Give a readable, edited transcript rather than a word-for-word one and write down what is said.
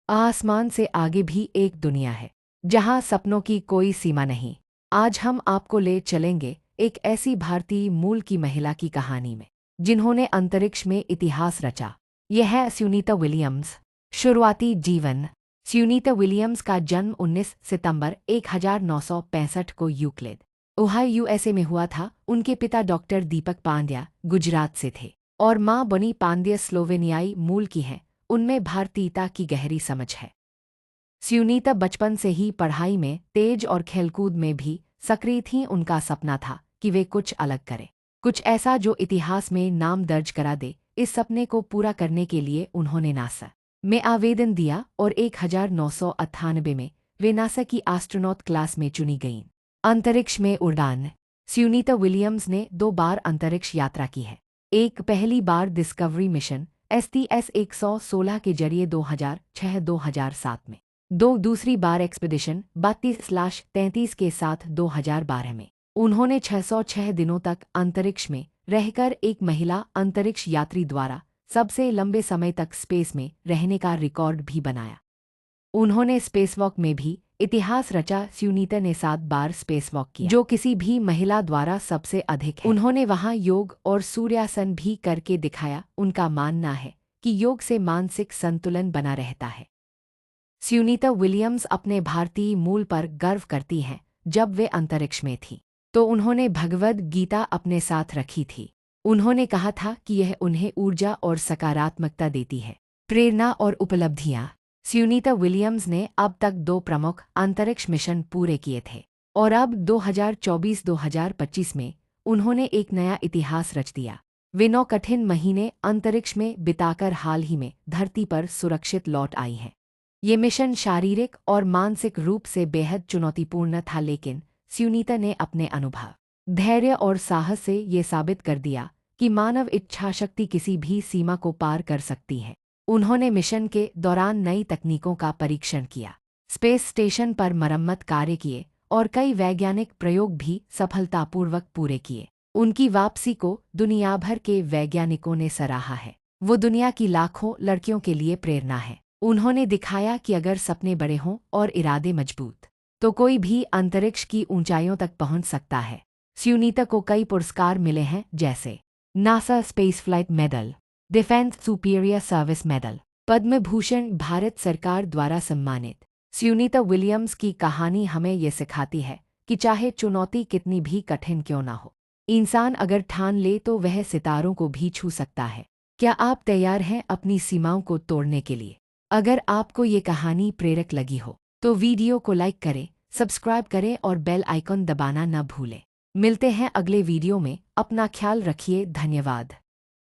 आसमान से आगे भी एक दुनिया है जहां सपनों की कोई सीमा नहीं। आज हम आपको ले चलेंगे एक ऐसी भारतीय मूल की महिला की कहानी में जिन्होंने अंतरिक्ष में इतिहास रचा। यह है सुनीता विलियम्स। शुरुआती जीवन। सुनीता विलियम्स का जन्म 19 सितंबर 1965 को यूक्लिड, ओहायो यूएसए में हुआ था। उनके पिता डॉक्टर दीपक पांड्या गुजरात से थे और मां बनी पांड्या स्लोवेनियाई मूल की हैं। उनमें भारतीयता की गहरी समझ है। सुनीता बचपन से ही पढ़ाई में तेज और खेलकूद में भी सक्रिय थीं। उनका सपना था कि वे कुछ अलग करें, कुछ ऐसा जो इतिहास में नाम दर्ज करा दे। इस सपने को पूरा करने के लिए उन्होंने नासा में आवेदन दिया और 1998 में वे नासा की एस्ट्रोनॉट क्लास में चुनी गईं। अंतरिक्ष में उड़ान। सुनीता विलियम्स ने 2 बार अंतरिक्ष यात्रा की है। एक पहली बार डिस्कवरी मिशन STS 116 के जरिए 2006-2007 में, दूसरी बार एक्सपीडिशन 32/33 के साथ 2012 में। उन्होंने 606 दिनों तक अंतरिक्ष में रहकर एक महिला अंतरिक्ष यात्री द्वारा सबसे लंबे समय तक स्पेस में रहने का रिकॉर्ड भी बनाया। उन्होंने स्पेसवॉक में भी इतिहास रचा। सुनीता ने 7 बार स्पेसवॉक किया, जो किसी भी महिला द्वारा सबसे अधिक है। उन्होंने वहां योग और सूर्यासन भी करके दिखाया। उनका मानना है कि योग से मानसिक संतुलन बना रहता है। सुनीता विलियम्स अपने भारतीय मूल पर गर्व करती हैं। जब वे अंतरिक्ष में थीं तो उन्होंने भगवद गीता अपने साथ रखी थी। उन्होंने कहा था कि यह उन्हें ऊर्जा और सकारात्मकता देती है। प्रेरणा और उपलब्धियां। सुनीता विलियम्स ने अब तक 2 प्रमुख अंतरिक्ष मिशन पूरे किए थे और अब 2024-2025 में उन्होंने एक नया इतिहास रच दिया। वे 9 कठिन महीने अंतरिक्ष में बिताकर हाल ही में धरती पर सुरक्षित लौट आई हैं। ये मिशन शारीरिक और मानसिक रूप से बेहद चुनौतीपूर्ण था, लेकिन सुनीता ने अपने अनुभव, धैर्य और साहस से ये साबित कर दिया कि मानव इच्छाशक्ति किसी भी सीमा को पार कर सकती है। उन्होंने मिशन के दौरान नई तकनीकों का परीक्षण किया, स्पेस स्टेशन पर मरम्मत कार्य किए और कई वैज्ञानिक प्रयोग भी सफलतापूर्वक पूरे किए। उनकी वापसी को दुनिया भर के वैज्ञानिकों ने सराहा है। वो दुनिया की लाखों लड़कियों के लिए प्रेरणा है। उन्होंने दिखाया कि अगर सपने बड़े हों और इरादे मजबूत तो कोई भी अंतरिक्ष की ऊंचाइयों तक पहुंच सकता है। सुनीता को कई पुरस्कार मिले हैं, जैसे NASA space flight medal, defence superior service medal, Padma Bhushan, Bharat सरकार द्वारा सम्मानित। सुनीता विलियम्स की कहानी हमें ये सिखाती है कि चाहे चुनौती कितनी भी कठिन क्यों ना हो, इंसान अगर ठान ले तो वह सितारों को भी छू सकता है। क्या आप तैयार हैं अपनी सीमाओं को तोड़ने के लिए? अगर आपको ये कहानी प्रेरक लगी हो तो वीडियो को लाइक करें, सब्सक्राइब करें और बेल आइकन दबाना न भूलें। मिलते हैं अगले वीडियो में। अपना ख्याल रखिए। धन्यवाद।